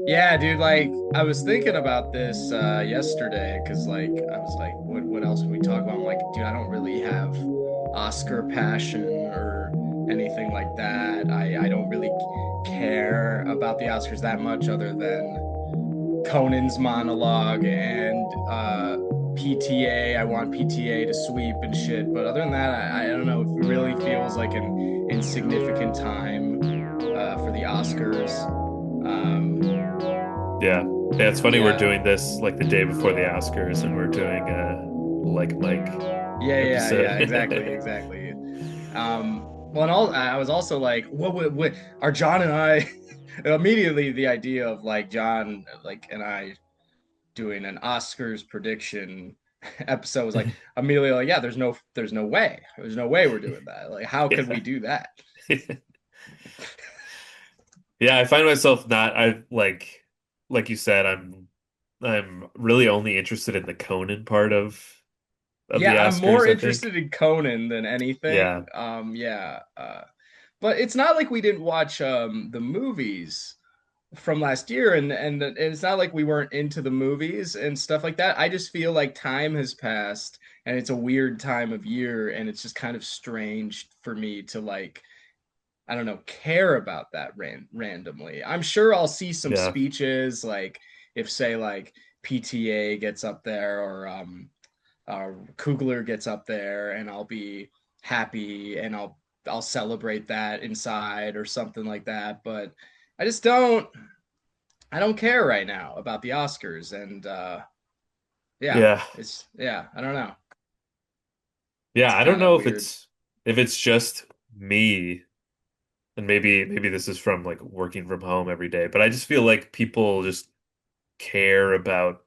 Yeah, dude, like I was thinking about this yesterday because I was like, what else would we talk about? I'm like, dude, I don't really have Oscar passion or anything like that. I don't really care about the Oscars that much other than Conan's monologue and PTA. I want PTA to sweep and shit. But other than that, I don't know. It really feels like an insignificant time for the Oscars. Um, Yeah. Yeah, it's funny we're yeah. doing this like the day before the Oscars and we're doing a like Mike Yeah, exactly, episode. exactly. Well, and all I was also like, what are John and I immediately the idea of like John like and I doing an Oscars prediction episode was like immediately like, yeah, there's no way we're doing that. Like, how could we Yeah. do that? Yeah, I find myself not like you said, I'm really only interested in the Conan part of the Yeah, I'm more Oscars, I think. interested in Conan than anything. Yeah. Yeah, but it's not like we didn't watch the movies from last year and it's not like we weren't into the movies and stuff like that. I just feel like time has passed and it's a weird time of year and it's just kind of strange for me to like I don't know care about that randomly. I'm sure I'll see some Yeah. speeches like if say like PTA gets up there or Kugler gets up there and I'll be happy and I'll celebrate that inside or something like that, but I just I don't care right now about the Oscars, and yeah, Yeah. I don't know. It's Yeah, I don't kind of know if weird. it's just me, and maybe this is from like working from home every day, but I just feel like people just care about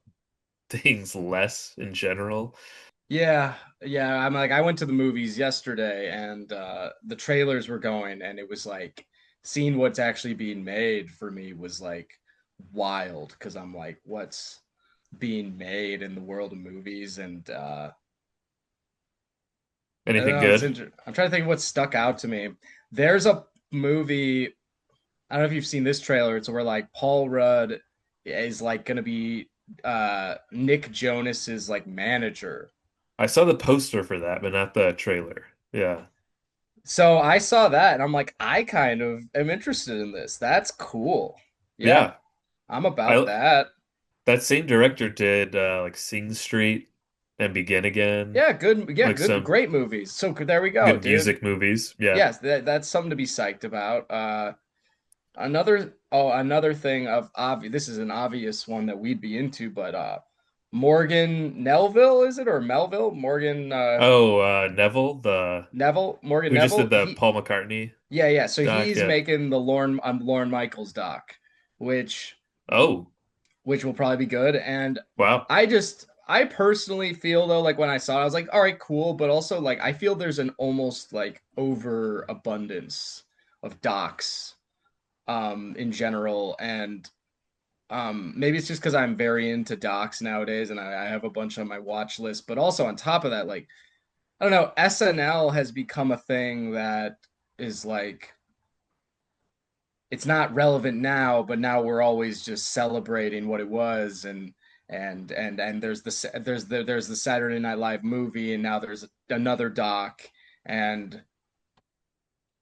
things less in general. Yeah, yeah. I'm like I went to the movies yesterday, and the trailers were going, and it was like seeing what's actually being made for me was like wild because I'm like, what's being made in the world of movies, and I don't Anything know. good? I'm trying to think of what stuck out to me. There's a movie. I don't know if you've seen this trailer. It's where like Paul Rudd is like gonna be Nick Jonas's like manager. I saw the poster for that, but not the trailer. Yeah. So I saw that and I'm like, I kind of am interested in this. That's cool. Yeah, Yeah. I'm about I that. That same director did like Sing Street and Begin Again, Yeah, good. Yeah, like good. some Great movies. So there we go, good dude. music movies. Yeah. Yes, that's something to be psyched about. Another thing of obvious. This is an obvious one that we'd be into, but Morgan Nelville is it or Melville? Oh, Neville, the Morgan who just Neville. did the Paul McCartney Yeah. So doc. he's Yeah. making the Lorne Michaels doc, which Oh, which will probably be good. And wow. I personally feel though, like when I saw it, I was like, all right, cool. But also like I feel there's an almost like overabundance of docs in general. And maybe it's just because I'm very into docs nowadays and I have a bunch on my watch list. But also on top of that, like I don't know, SNL has become a thing that is like it's not relevant now, but now we're always just celebrating what it was and there's the Saturday Night Live movie and now there's another doc and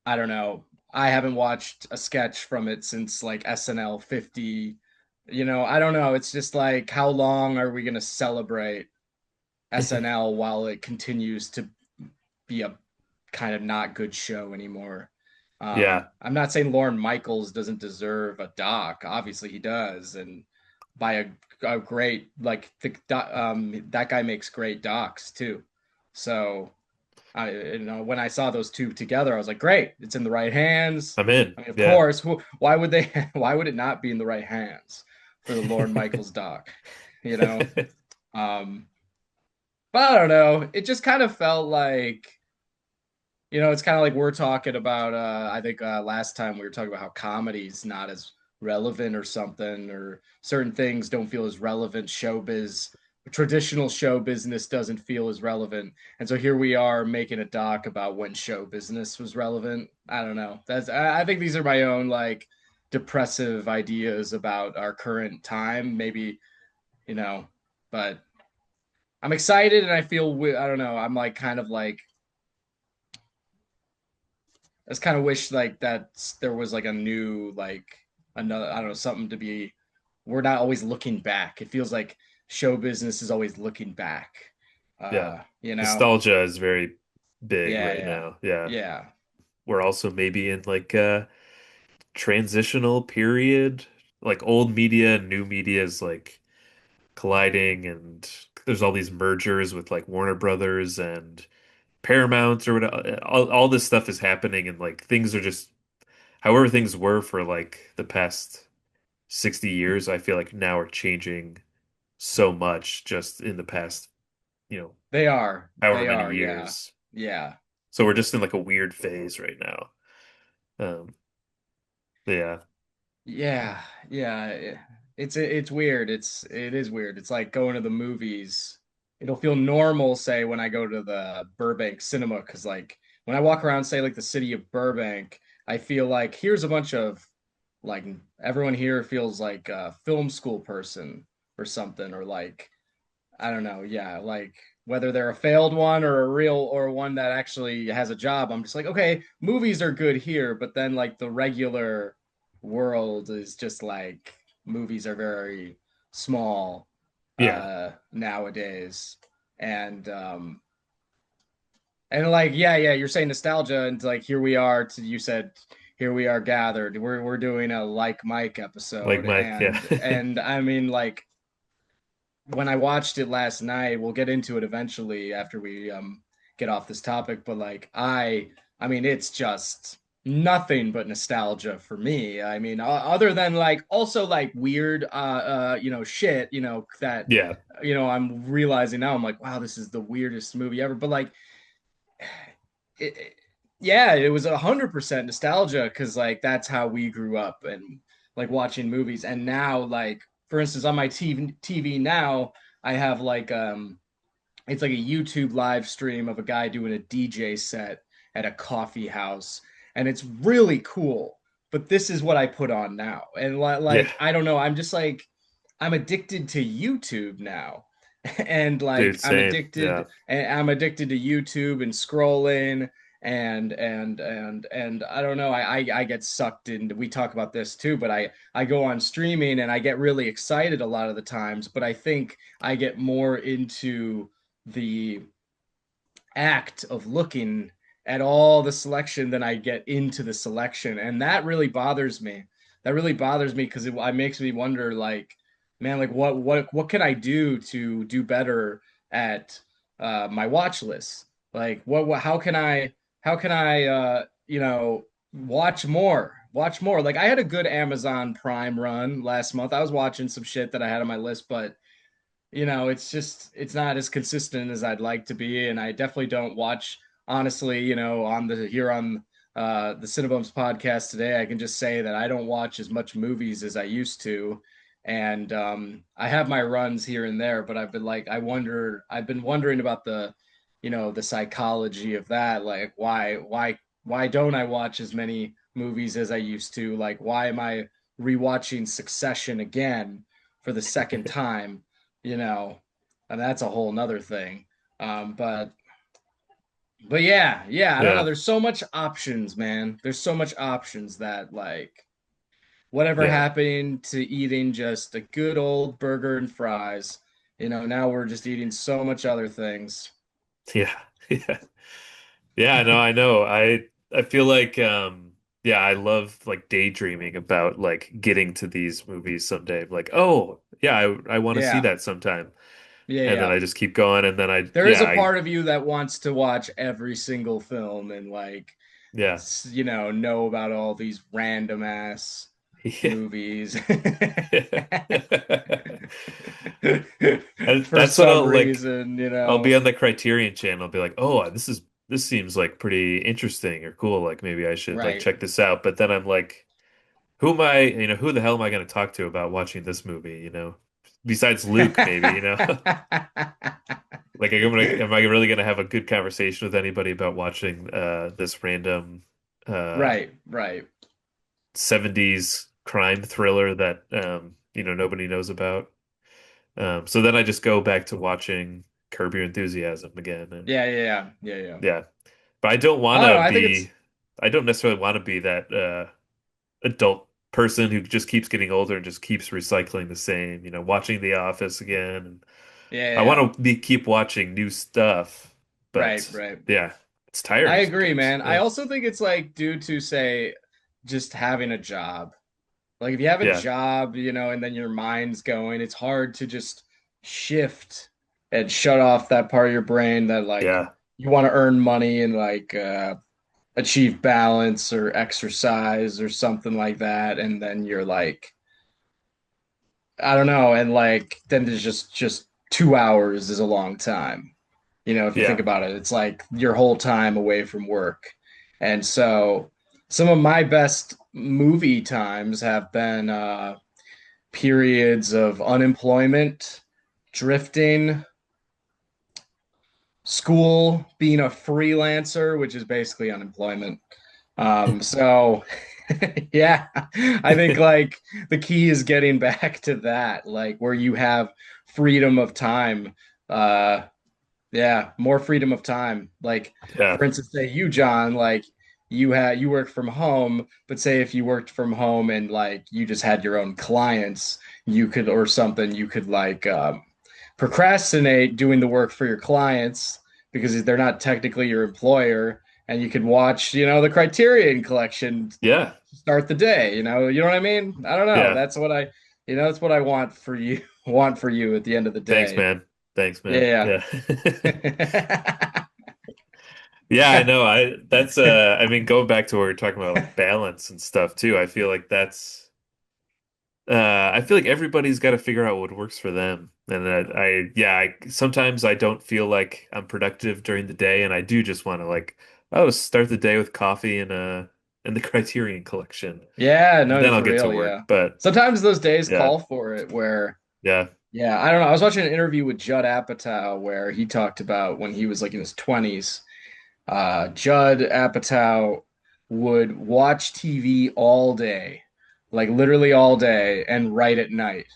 I don't know. I haven't watched a sketch from it since like SNL 50. You know, I don't know. It's just like how long are we going to celebrate SNL while it continues to be a kind of not good show anymore? Yeah. I'm not saying Lorne Michaels doesn't deserve a doc. Obviously, he does, and by a great like that guy makes great docs too. So when I saw those two together, I was like, great, it's in the right hands. I'm in. I mean, of Yeah. course, why would they? Why would it not be in the right hands for the Lorne Michaels doc? You know, um, but I don't know. It just kind of felt like it's kind of like we're talking about I think last time we were talking about how comedy's not as relevant or something or certain things don't feel as relevant showbiz traditional show business doesn't feel as relevant and so here we are making a doc about when show business was relevant. I don't know. I think these are my own like depressive ideas about our current time, maybe, you know, but I'm excited and I feel I don't know, I'm like kind of like I just kind of wish like that there was like a new like another I don't know something to be. We're not always looking back. It feels like show business is always looking back. Yeah. You know? Nostalgia is very big Yeah, right yeah, now. Yeah. yeah. We're also maybe in like a transitional period. Like old media and new media is like colliding, and there's all these mergers with like Warner Brothers and Paramount or whatever. All this stuff is happening, and like things are just however things were for like the past 60 years, I feel like now are changing so much just in the past, you know, They are. however They many are. Yeah, years. yeah. So we're just in like a weird phase right now. Um, yeah, Yeah, yeah. It's weird. It is weird. It's like going to the movies. It'll feel normal, say, when I go to the Burbank cinema, because like when I walk around, say, like the city of Burbank, I feel like here's a bunch of like everyone here feels like a film school person or something, or like I don't know, yeah, like whether they're a failed one or a real or one that actually has a job. I'm just like, okay, movies are good here, but then like the regular world is just like movies are very small yeah, nowadays. And like yeah, you're saying nostalgia and like here we are to you said here we are gathered. We're doing a like Mike like episode Mike, yeah, and I mean like when I watched it last night, we'll get into it eventually after we get off this topic, but like I mean it's just nothing but nostalgia for me. I mean other than like also like weird you know shit, you know that yeah, you know I'm realizing now I'm like wow, this is the weirdest movie ever, but like yeah, it was 100% nostalgia because like that's how we grew up and like watching movies. And now, like for instance, on my TV now, I have like it's like a YouTube live stream of a guy doing a DJ set at a coffee house, and it's really cool. But this is what I put on now, and yeah, like I don't know, I'm just like I'm addicted to YouTube now. And dude, like same, yeah, I'm addicted to YouTube and scrolling and I don't know I get sucked into we talk about this too but I go on streaming and I get really excited a lot of the times but I think I get more into the act of looking at all the selection than I get into the selection. And that really bothers me. That really bothers me because it makes me wonder like, man, like what can I do to do better at my watch list? Like what how can I you know watch more? Watch more. Like I had a good Amazon Prime run last month. I was watching some shit that I had on my list, but you know, it's just it's not as consistent as I'd like to be, and I definitely don't watch honestly, you know, on the here on the Cinebums podcast today, I can just say that I don't watch as much movies as I used to. And I have my runs here and there, but I've been wondering about the, you know, the psychology of that. Like why don't I watch as many movies as I used to? Like why am I rewatching Succession again for the second time? You know, and that's a whole nother thing. Um, but but yeah, I don't know. yeah, There's so much options, man. There's so much options that like whatever yeah, happened to eating just a good old burger and fries, you know, now we're just eating so much other things. yeah, yeah, yeah. No, I know. I feel like yeah, I love like daydreaming about like getting to these movies someday. Like, oh, yeah, I want to see Yeah. that sometime. Yeah, And then yeah. I just keep going, and then I There is yeah, a I part of you that wants to watch every single film and like yeah. you know about all these random ass Yeah. movies And for that's what some I'll like. reason, you I'll be know. on the Criterion channel. I'll be like, oh, this seems like pretty interesting or cool. Like maybe I should like Right. check this out. But then I'm like, who am I? You know, who the hell am I going to talk to about watching this movie? You know, besides Luke, maybe. You know, like am I really going to have a good conversation with anybody about watching this random uh Right, right. 70s crime thriller that nobody knows about. So then I just go back to watching Curb Your Enthusiasm again, and Yeah, yeah, yeah, yeah, yeah. yeah. But I don't want I don't to know. I think be. it's I don't necessarily want to be that adult person who just keeps getting older and just keeps recycling the same. Watching The Office again. And yeah, yeah, I yeah. want to be keep watching new stuff, Right, but right. yeah, it's I tiring agree, sometimes. man. I Yeah, also think it's like due to say just having a job. Like if you have a yeah, job, and then your mind's going, it's hard to just shift and shut off that part of your brain that like yeah, you want to earn money and like achieve balance or exercise or something like that, and then you're like, I don't know, and like then there's just 2 hours is a long time. If you think yeah, about it, it's like your whole time away from work. And so some of my best movie times have been periods of unemployment, drifting, school, being a freelancer, which is basically unemployment. So yeah, I think like the key is getting back to that, like where you have freedom of time. Uh, yeah, more freedom of time. Like yeah, for instance, say you, John, like you work from home, but say if you worked from home and like you just had your own clients, you could or something, you could like procrastinate doing the work for your clients because they're not technically your employer, and you could watch, the Criterion Collection yeah, to start the day. You know what I mean? I don't know. yeah. That's what I want for you. Want for you at the end of the Thanks, day. man. Thanks, man. Yeah. Yeah. Yeah, I know. I mean, going back to what we are talking about, like balance and stuff too, I feel like everybody's got to figure out what works for them. And yeah, sometimes I don't feel like I'm productive during the day, and I do just want to like, oh, start the day with coffee and the Criterion Collection, Yeah, and no, then I'll for get to real, work. yeah. But Sometimes those days yeah, call for it where, yeah, yeah, I don't know. I was watching an interview with Judd Apatow where he talked about when he was like in his 20s. Judd Apatow would watch TV all day, like literally all day, and write at night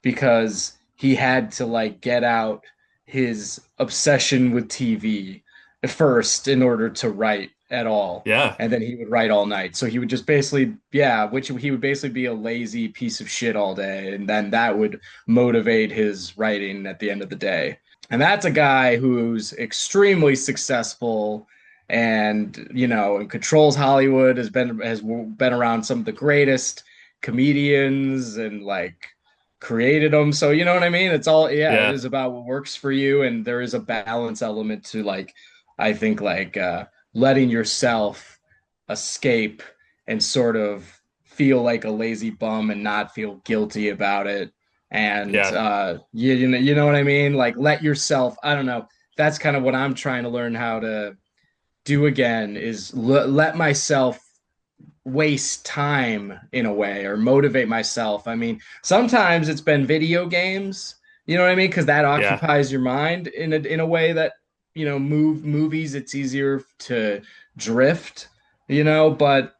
because he had to like get out his obsession with TV first in order to write at all. yeah, And then he would write all night. So he would just basically, yeah, which he would basically be a lazy piece of shit all day. And then that would motivate his writing at the end of the day. And that's a guy who's extremely successful and and controls Hollywood, has been around some of the greatest comedians and like created them. So you know what I mean? It's all, yeah, it yeah, is about what works for you, and there is a balance element to like I think like letting yourself escape and sort of feel like a lazy bum and not feel guilty about it. And yeah, you know what I mean? Like let yourself, I don't know. That's kind of what I'm trying to learn how to do again is let myself waste time in a way or motivate myself. I mean, sometimes it's been video games, you know what I mean? Because that yeah, occupies your mind in a way that, movies, it's easier to drift, but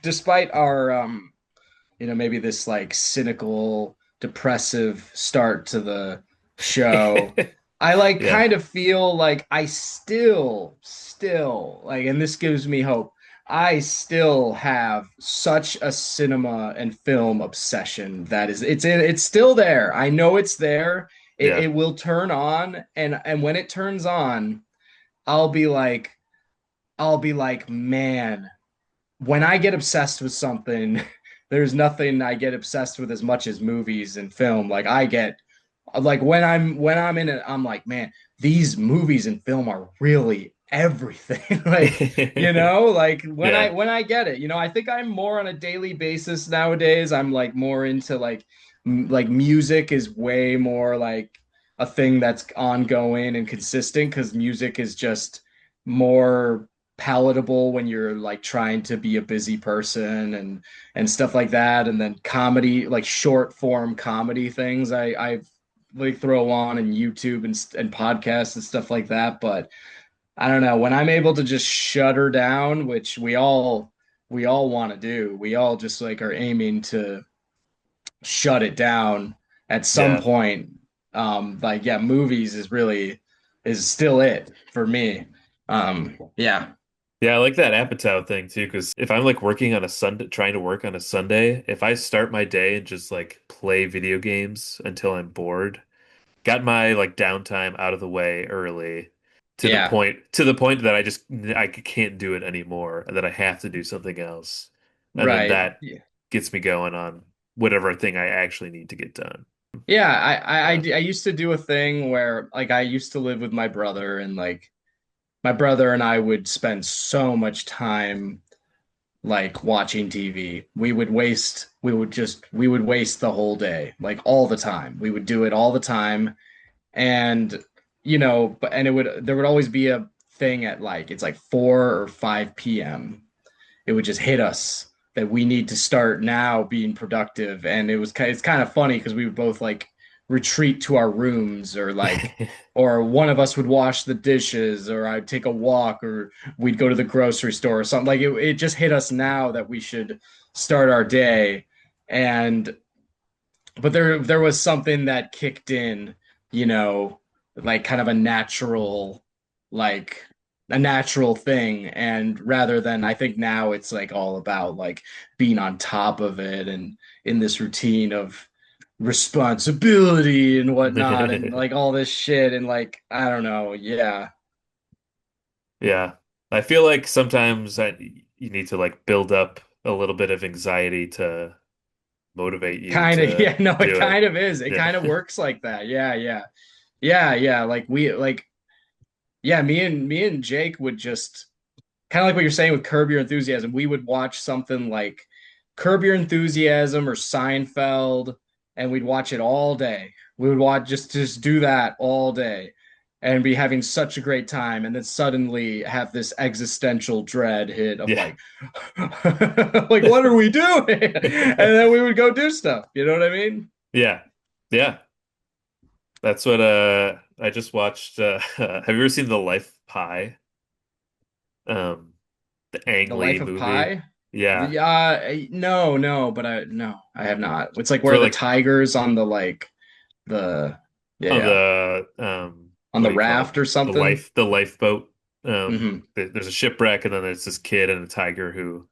despite our maybe this like cynical, depressive start to the show. I like yeah, kind of feel like I still like, and this gives me hope. I still have such a cinema and film obsession that it's still there. I know it's there. It, yeah, it will turn on, and when it turns on, I'll be like, man, when I get obsessed with something, there's nothing I get obsessed with as much as movies and film. Like I get like when I'm in it, I'm like, man, these movies and film are really everything. Like, like when I yeah, when I get it, I think I'm more on a daily basis nowadays. I'm like more into like music is way more like a thing that's ongoing and consistent because music is just more palatable when you're like trying to be a busy person and stuff like that. And then comedy, like short form comedy things I like throw on and YouTube and podcasts and stuff like that. But I don't know, when I'm able to just shut her down, which we all we all want to do. We all just like are aiming to shut it down at some Yeah. point. Like yeah, movies is still it for me. Yeah, Yeah, I like that Apatow thing too, because if I'm like working on a Sunday, trying to work on a Sunday, if I start my day and just like play video games until I'm bored, got my like downtime out of the way early yeah, to the point that I can't do it anymore and that I have to do something else. And then right. that gets me going on whatever thing I actually need to get done. Yeah, Yeah. I used to do a thing where like I used to live with my brother and like my brother and I would spend so much time like watching TV. We would waste the whole day, like all the time. We would do it all the time. And but and it would there would always be a thing at like it's like 4 or 5 p.m. It would just hit us that we need to start now being productive. And it's kind of funny because we would both like retreat to our rooms or one of us would wash the dishes or I'd take a walk or we'd go to the grocery store or something. Like it just hit us now that we should start our day. And but there was something that kicked in, you know, like kind of like a natural thing. And rather than I think now it's like all about like being on top of it and in this routine of responsibility and whatnot and like all this shit and like I don't know, yeah. Yeah. I feel like sometimes you need to like build up a little bit of anxiety to motivate you Kind of, to yeah, no, it do it. kind of is. It Yeah. kind of works like that. Yeah, yeah. Yeah, yeah. Yeah, me and Jake would just kind of like what you're saying with Curb Your Enthusiasm. We would watch something like Curb Your Enthusiasm or Seinfeld, and we'd watch it all day. We would watch just do that all day and be having such a great time, and then suddenly have this existential dread hit of Yeah. like, like what are we doing? And then we would go do stuff. You know what I mean? Yeah. Yeah. That's what I just watched have you ever seen The Life of Pi? The Ang The Life Lee of movie. Pi. Yeah. No, no, but I no, I have not. It's like It's where where the like tigers on the like the yeah, on yeah, the on what the do you call it? raft or something. The lifeboat. Hmm. There's a shipwreck and then there's this kid and a tiger who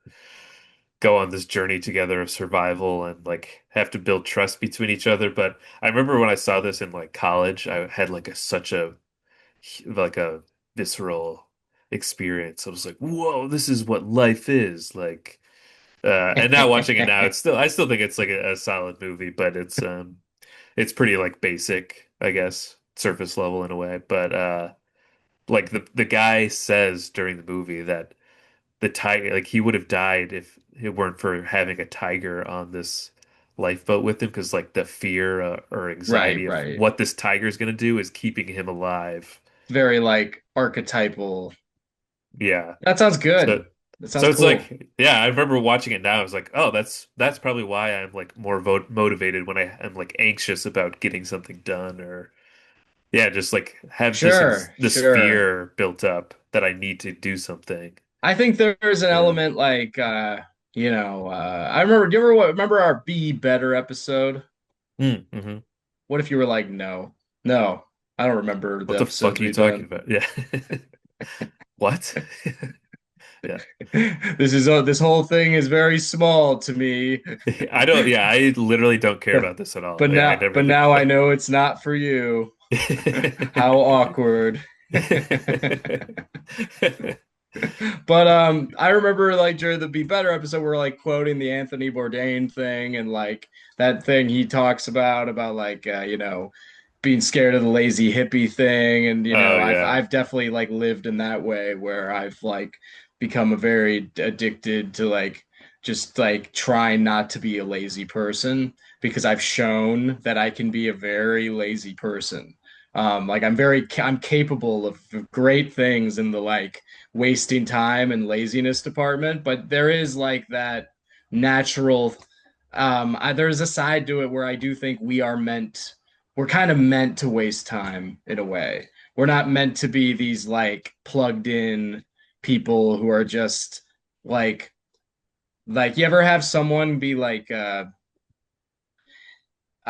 go on this journey together of survival and like have to build trust between each other. But I remember when I saw this in like college, I had like such a like a visceral experience. I was like, whoa, this is what life is like. And now watching it now, I still think it's like a solid movie, but it's pretty like basic, I guess, surface level in a way. But like the guy says during the movie that the tiger, like he would have died if it weren't for having a tiger on this lifeboat with him, because like the fear or Right, anxiety of right. what this tiger is going to do is keeping him alive. Very like archetypal. Yeah. That sounds So good. That so sounds it's cool. like, yeah, I remember watching it now. I was like, oh, that's probably why I'm like more motivated when I am like anxious about getting something done, or yeah, just like have Sure, this sure. fear built up that I need to do something. I think there's an Yeah. element like I remember do you remember our Be Better episode? Mm-hmm. What if you were like, no, no, I don't remember What the the fuck episodes are you we've talking done. about? Yeah. What? Yeah. This whole thing is very small to me. I don't, yeah, I literally don't care about this at all. Yeah, I never But think now I about know it's not for you. How it. awkward. But I remember like during the Be Better episode, we're like quoting the Anthony Bourdain thing and like that thing he talks about like being scared of the lazy hippie thing. And Oh yeah. I've definitely like lived in that way where I've like become a very addicted to like just like trying not to be a lazy person because I've shown that I can be a very lazy person. Like I'm capable of great things in the like wasting time and laziness department, but there is like that natural there's a side to it where I do think we're kind of meant to waste time in a way. We're not meant to be these like plugged in people who are just like Like, you ever have someone be like, I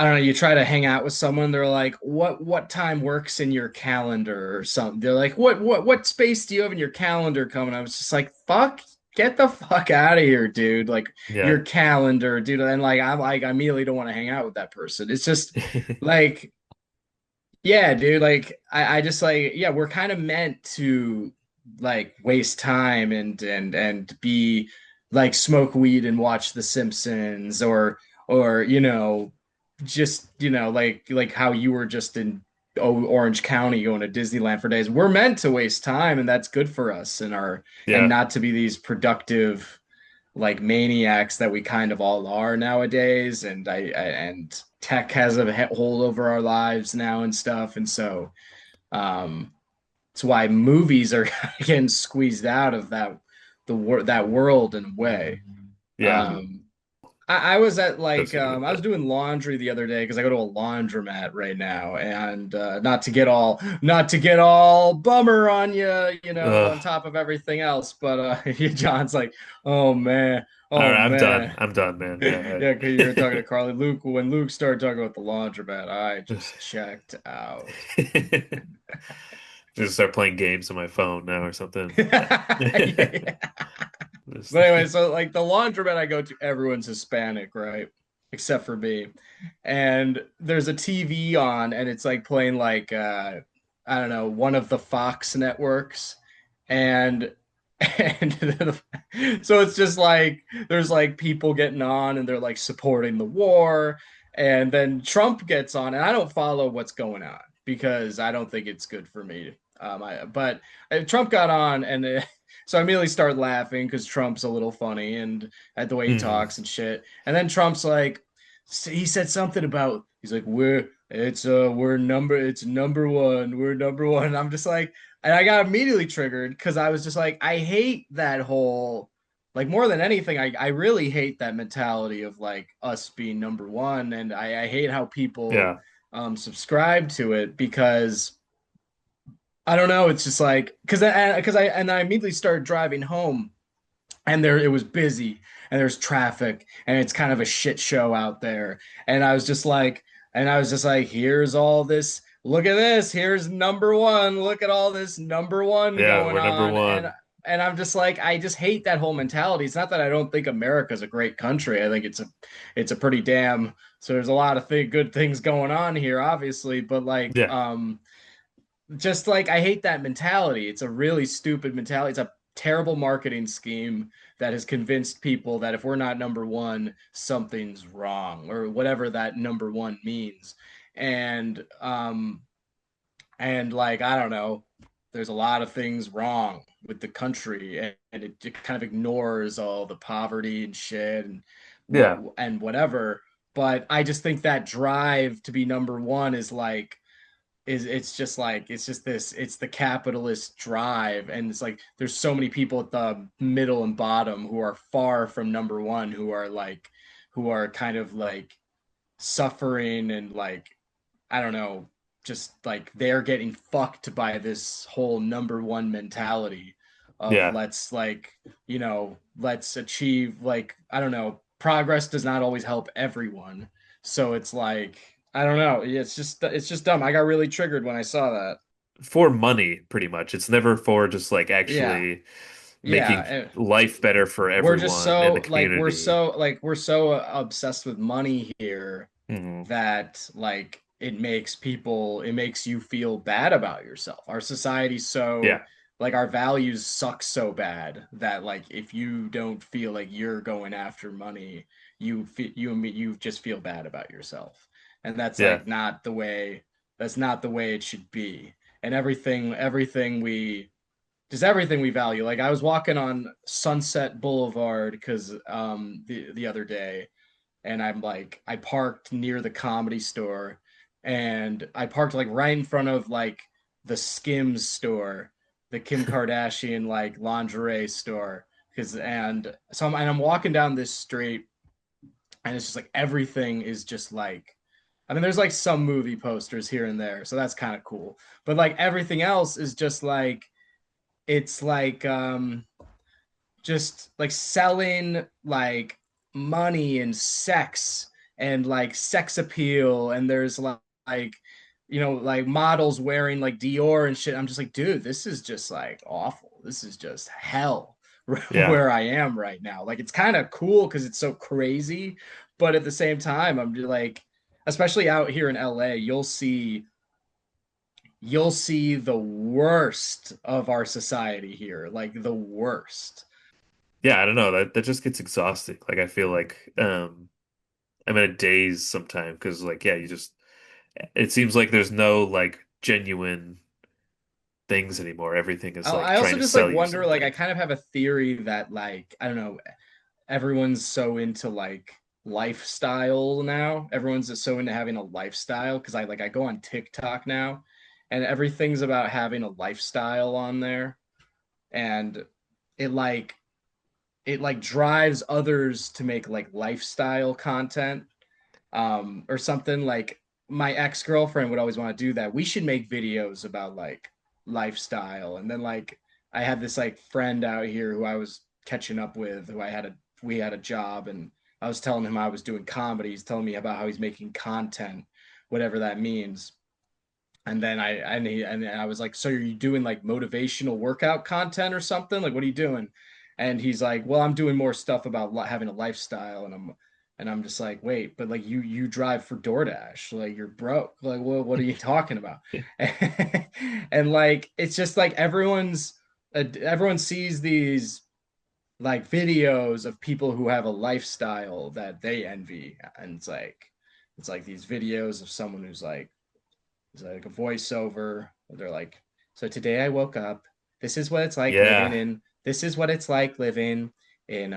don't know, you try to hang out with someone, they're like, what time works in your calendar or something? They're like, what space do you have in your calendar coming? I was just like, fuck, get the fuck out of here, dude. Like, Yeah. your calendar, dude. And like, I immediately don't want to hang out with that person. It's just like, yeah, dude, like I just like, yeah, we're kind of meant to like waste time and be like smoke weed and watch The Simpsons, or just like how you were just in Orange County going to Disneyland for days. We're meant to waste time, and that's good for us and Yeah. not to be these productive like maniacs that we kind of all are nowadays. And tech has a hold over our lives now and stuff, and so um it's why movies are getting squeezed out of that world in a way. Yeah. um I was at like Associated with I was that. doing laundry the other day because I go to a laundromat right now, and not to get all bummer on you, on Ugh. top of everything else. But John's like, oh man, All oh right, I'm done. man, I'm done, man. Yeah, yeah, because you're talking to Carly. When Luke started talking about the laundromat, I all just checked out. right. Just start playing games on my phone now or something. Yeah, yeah. Just- But anyway, so like the laundromat I go to, everyone's Hispanic, right? Except for me. And there's a TV on, and it's like playing like I don't know, one of the Fox networks. And so it's just like there's like people getting on, and they're like supporting the war. And then Trump gets on, and I don't follow what's going on because I don't think it's good for me. But Trump got on, and so I immediately start laughing because Trump's a little funny and at the way he Mhm. talks and shit. And then Trump's like, he said something about, he's like, it's number one, we're number one. And I'm just like, and I got immediately triggered because I was just like, I hate that whole, like more than anything, I really hate that mentality of like us being number one. And I hate how people Yeah. subscribe to it because I don't know. It's just like I immediately started driving home, and there it was busy, and there's traffic, and it's kind of a shit show out there. And I was just like, here's all this. Look at this. Here's number one. Look at all this number one Yeah, going we're number on. And one. and I'm just like, I just hate that whole mentality. It's not that I don't think America's a great country. I think it's a pretty damn. So there's a lot of good things going on here, obviously, but like Yeah. just like I hate that mentality. It's a really stupid mentality. It's a terrible marketing scheme that has convinced people that if we're not number one, something's wrong, or whatever that number one means. And like I don't know, there's a lot of things wrong with the country, and it kind of ignores all the poverty and shit and Yeah. whatever. But I just think that drive to be number one is like it's just like it's the capitalist drive, and it's like there's so many people at the middle and bottom who are far from number one, who are kind of like suffering, and like I don't know, just like they're getting fucked by this whole number one mentality of Yeah. let's like let's achieve, like I don't know, progress does not always help everyone. So it's like I don't know, it's just dumb. I got really triggered when I saw that. For money, pretty much. It's never for just like Yeah, actually yeah. making life better for We're just everyone in the so like community. we're so obsessed with money here Hmm. that like it makes you feel bad about yourself. Our society's so Yeah. like our values suck so bad that like if you don't feel like you're going after money, you just feel bad about yourself. And that's Yeah. like that's not the way it should be. And everything we value. Like I was walking on Sunset Boulevard because the other day, and I'm like I parked near the Comedy Store, and I parked like right in front of like the Skims store, the Kim Kardashian like lingerie store. Because and so I'm walking down this street, and it's just like everything is just like, I mean there's like some movie posters here and there, so that's kind of cool. But like everything else is just like it's like just like selling like money and sex and like sex appeal, and there's like like models wearing like Dior and shit. I'm just like, dude, this is just like awful. This is just hell Yeah. where I am right now. Like it's kind of cool because it's so crazy, but at the same time, I'm just like, especially out here in LA, you'll see the worst of our society here, like the worst. Yeah, I don't know. That just gets exhausting. Like I feel like I'm in a daze sometimes because like yeah, you just it seems like there's no like genuine things anymore. Everything is like I trying also to just like sell you wonder, like I something. kind of have a theory that like I don't know, everyone's so into like lifestyle now. Everyone's just so into having a lifestyle because I go on TikTok now, and everything's about having a lifestyle on there, and it like it like drives others to make like lifestyle content, or something. Like my ex-girlfriend would always want to do that. We should make videos about like lifestyle. And then like I had this like friend out here who I was catching up with, who I had a we had a job, and I was telling him I was doing comedy. He's telling me about how he's making content, whatever that means. And then I was like, so are you doing like motivational workout content or something? Like, what are you doing? And he's like, well, I'm doing more stuff about having a lifestyle. And I'm just like, wait, but like you drive for DoorDash, like you're broke. Like, what are you talking about? And like it's just like everyone sees these like videos of people who have a lifestyle that they envy, and it's like these videos of someone who's like it's like a voiceover. They're like, so today I woke up. This is what it's like living Yeah. in. This is what it's like living in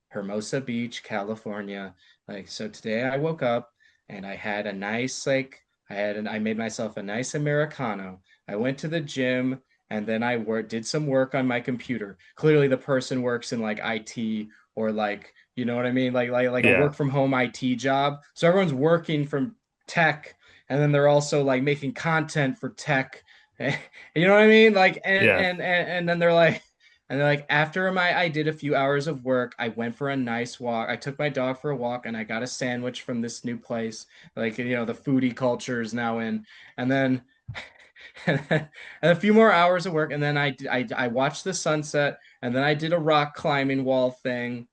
Hermosa Beach, California. Like, so today I woke up and I had a nice I made myself a nice Americano. I went to the gym and then did some work on my computer. Clearly the person works in like IT, or like, you know what I mean? Like a Yeah. work from home IT job. So everyone's working from tech, and then they're also like making content for tech. You know what I mean? Like Yeah. and then they're like, after I did a few hours of work, I went for a nice walk. I took my dog for a walk and I got a sandwich from this new place. Like, the foodie culture is now in. And then, and a few more hours of work. And then I watched the sunset. And then I did a rock climbing wall thing,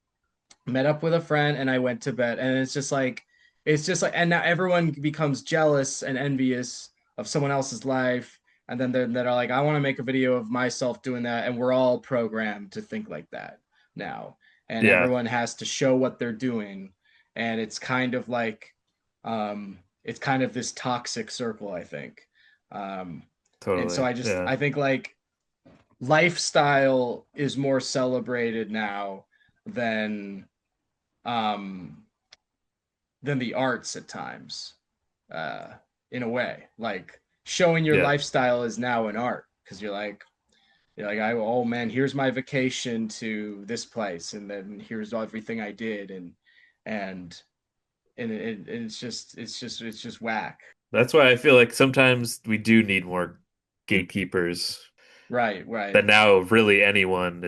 met up with a friend, and I went to bed. And it's just like, and now everyone becomes jealous and envious of someone else's life. And then they're like, I want to make a video of myself doing that. And we're all programmed to think like that now. And Yeah. everyone has to show what they're doing. And it's kind of this toxic circle, I think. Um, and so Totally. Yeah. I think like lifestyle is more celebrated now than um the arts at times, uh in a way. Like showing your Yeah. lifestyle is now an art, because you're like, oh man, here's my vacation to this place, and then here's everything I did, and it's just whack. That's why I feel like sometimes we do need more gatekeepers. Right, right. That now really anyone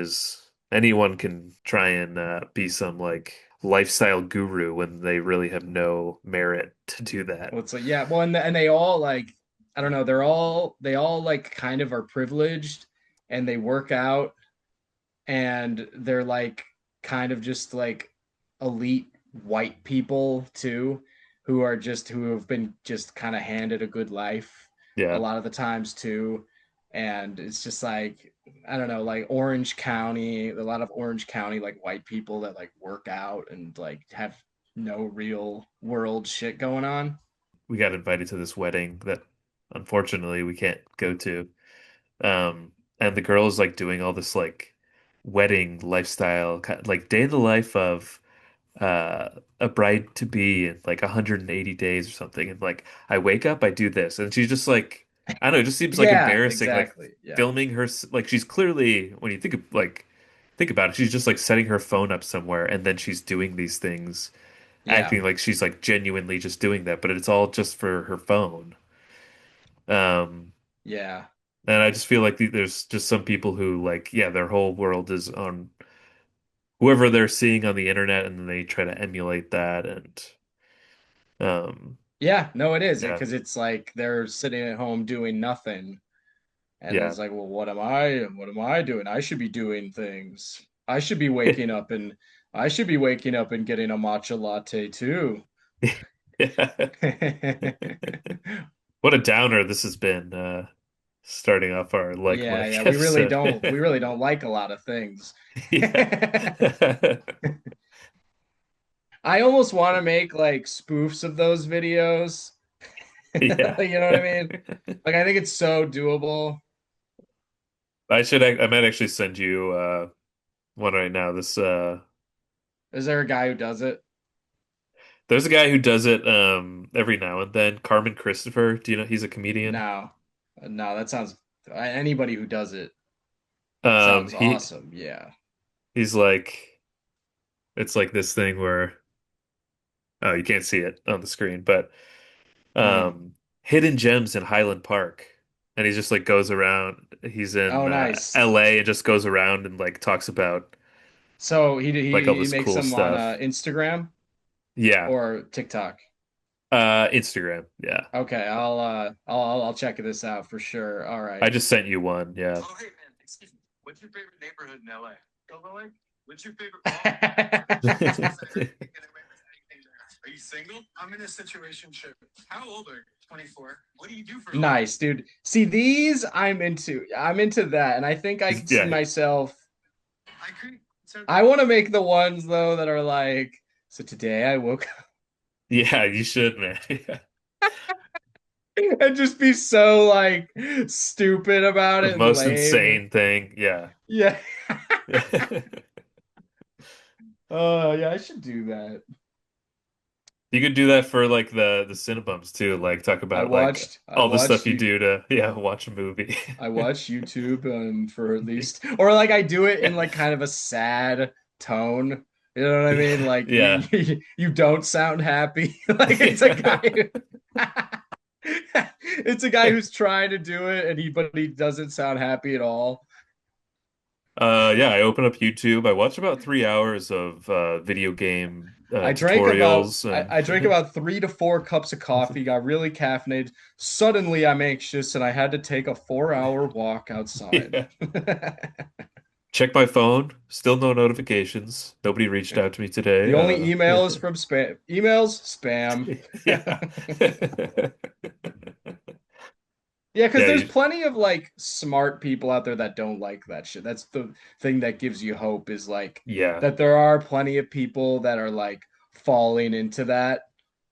can try and be some like lifestyle guru when they really have no merit to do that. Well, it's like, yeah, well, and they all like, I don't know, they all like kind of are privileged, and they work out, and they're like kind of just like elite white people too, who have been just kind of handed a good life a Yeah, lot of the times too. And it's just like, I don't know, like Orange County, a lot of Orange County like white people that like work out and like have no real world shit going on. we got invited to this wedding that unfortunately we can't go to. And the girl is like doing all this like wedding lifestyle, like day in the life of a bride to be in like 180 days or something. And like I wake up, I do this, and she's just like I don't know, it just seems like Yeah, embarrassing, like exactly. Yeah. filming her like she's clearly when you think about it, she's just like setting her phone up somewhere and then she's doing these things, Yeah. acting like she's like genuinely just doing that, but it's all just for her phone. Um, Yeah. and I just feel like there's just some people who like, yeah, their whole world is on. whoever they're seeing on the internet, and then they try to emulate that. And um, Yeah, no, it is yeah, because it's like they're sitting at home doing nothing, and yeah, it's like, well, what am I? What am I doing? I should be doing things. I should be waking up and I should be waking up and getting a matcha latte too. yeah. What a downer this has been. Starting off our Yeah, like yeah, episode. we really don't like a lot of things. Yeah. I almost want to make like spoofs of those videos. Yeah. You know what I mean? Like I think it's so doable. I might actually send you one right now. This Is there a guy who does it? there's a guy who does it every now and then. Carmen Christopher. Do you know he's a comedian? No. No, that sounds anybody who does it Um sounds he awesome. Yeah. he's like it's like this thing where oh you can't see it on the screen, but Hmm. hidden gems in Highland Park. And he just like goes around he's in Oh, nice. LA and just goes around and like talks about So like all he this makes cool them on stuff. Instagram Yeah. or TikTok. Instagram. Yeah. Okay, I'll check this out for sure. All I right. just sent you one. Yeah. Oh, hey man, excuse me. What's your favorite neighborhood in LA? LA? What's your favorite mall? Are you single? I'm in a situationship. How old are you? 24. What do you do for a living? Nice, dude. See, these I'm into. I'm into that, and I think I could see Yeah. myself. I create I want to make the ones though that are like, so today I woke Yeah, you should, man. Yeah. up and just be so like stupid about The it and most lame. insane thing. Yeah. Yeah. Oh, yeah, I should do that. You could do that for like the Cinebums too, like talk about like I all the watched stuff you you do to yeah, watch a movie. I watch YouTube for at least or like I do it in like kind of a sad tone. You know what I mean? Yeah. Like Yeah. you don't sound happy. Like it's a Yeah. guy it's a guy who's trying to do it and he doesn't sound happy at all. Yeah, I open up YouTube. I watch about 3 hours of video game tutorials and I drank about 3 to 4 cups of coffee, got really caffeinated. Suddenly I'm anxious and I had to take a 4 hour walk outside. yeah. Check my phone. Still no notifications. Nobody reached out to me today. The only email is from spam. Emails, spam. Yeah. Yeah, because Yeah, there's plenty of like smart people out there that don't like that shit. That's the thing that gives you hope is like yeah, that there are plenty of people that are like falling into that.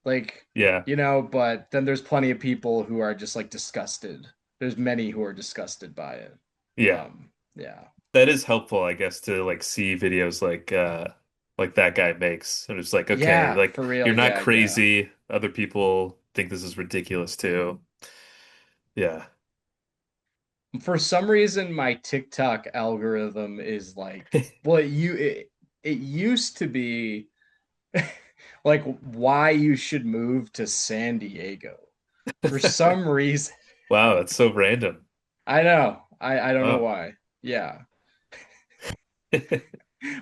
Like, yeah, but then there's plenty of people who are just like disgusted. There's many who are disgusted by it. yeah. Yeah. That is helpful, I guess, to like see videos like that guy makes. And it's like, okay, Yeah, like for real. you're not Yeah, yeah. crazy. Other people think this is ridiculous too. Yeah. For some reason, my TikTok algorithm is like, well, it used to be like why you should move to San Diego. For some reason, Wow, that's so random. I know. I don't know Wow. why. Yeah.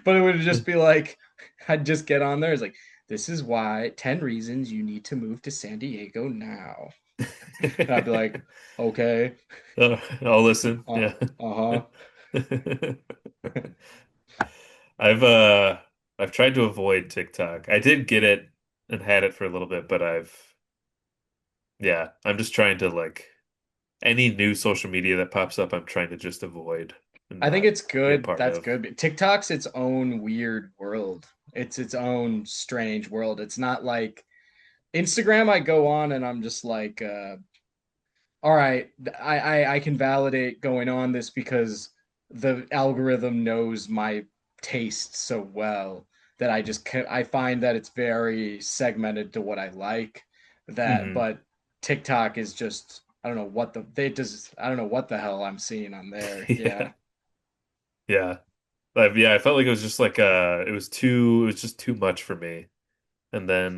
But it would just be like I'd just get on there. It's like, this is why 10 reasons you need to move to San Diego now. And I'd be like, okay. I'll listen. Uh, Yeah. uh-huh. I've I've tried to avoid TikTok. I did get it and had it for a little bit, but I'm just trying to like any new social media that pops up, I'm trying to just avoid and I think not it's be a good. part That's of. good. TikTok's its own weird world. It's its own strange world. It's not like Instagram I go on and I'm just like all right, I can validate going on this because the algorithm knows my taste so well that I find that it's very segmented to what I like that Hmm. but TikTok is just I don't know what the they just I don't know what the hell I'm seeing on there. Yeah. Yeah. Yeah. Yeah, I felt like it was just like it was just too much for me. And then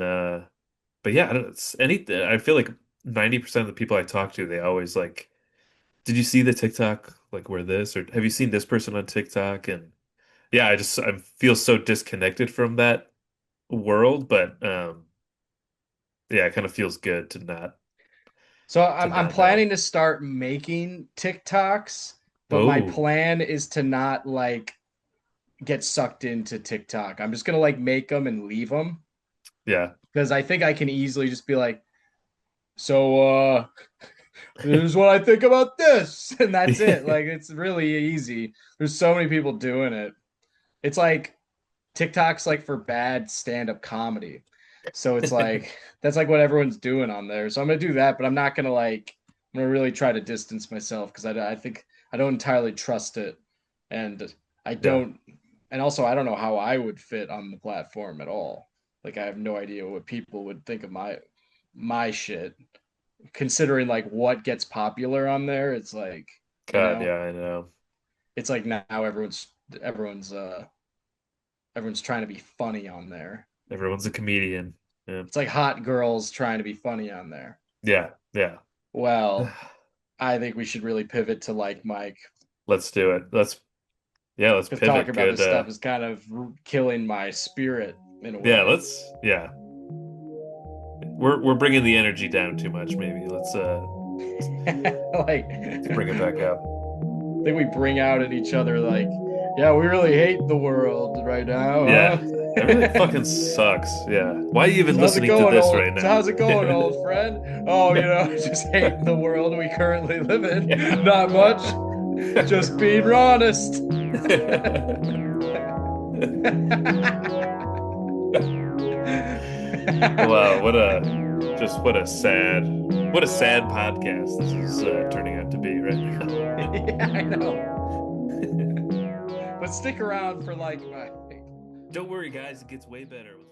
but yeah, I don't, it's any I feel like 90% of the people I talk to, they always like, did you see the TikTok like where this or have you seen this person on TikTok? And yeah, I feel so disconnected from that world, but yeah, it kind of feels good So to I'm not know. planning to start making TikToks, but my Oh, plan is to not like get sucked into TikTok. I'm just gonna like make them and leave them yeah. because I think I can easily just be like, so this is what I think about this, and that's it. Like it's really easy. There's so many people doing it. It's like TikTok's like for bad stand-up comedy. So it's like that's like what everyone's doing on there. So I'm gonna do that, but I'm not gonna like I'm gonna really try to distance myself because I think I don't entirely trust it, and I Yeah. don't, and also I don't know how I would fit on the platform at all. Like I have no idea what people would think of my shit, considering like what gets popular on there. It's like you God, know, yeah, I know. it's like now everyone's everyone's trying to be funny on there. Everyone's a comedian. Yeah. It's like hot girls trying to be funny on there. Yeah, yeah. Well, I think we should really pivot to like Mike Let's do it. Let's because talking pivot. about Good. this stuff is kind of killing my spirit in a Yeah, way. yeah. We're bringing the energy down too much, maybe. Like, Let's bring it back up. I think we bring out in each other like, yeah, we really hate the world right now, Yeah. huh? Everything fucking sucks. Yeah. Why are you even So how's it listening to going, this old? right So now? how's it going, old friend? Oh, just hating the world we currently live in. Yeah. Not much. Just being honest. Wow, what a sad podcast this is turning out to be right now. Yeah, I know. But stick around for like Don't worry, guys, it gets way better with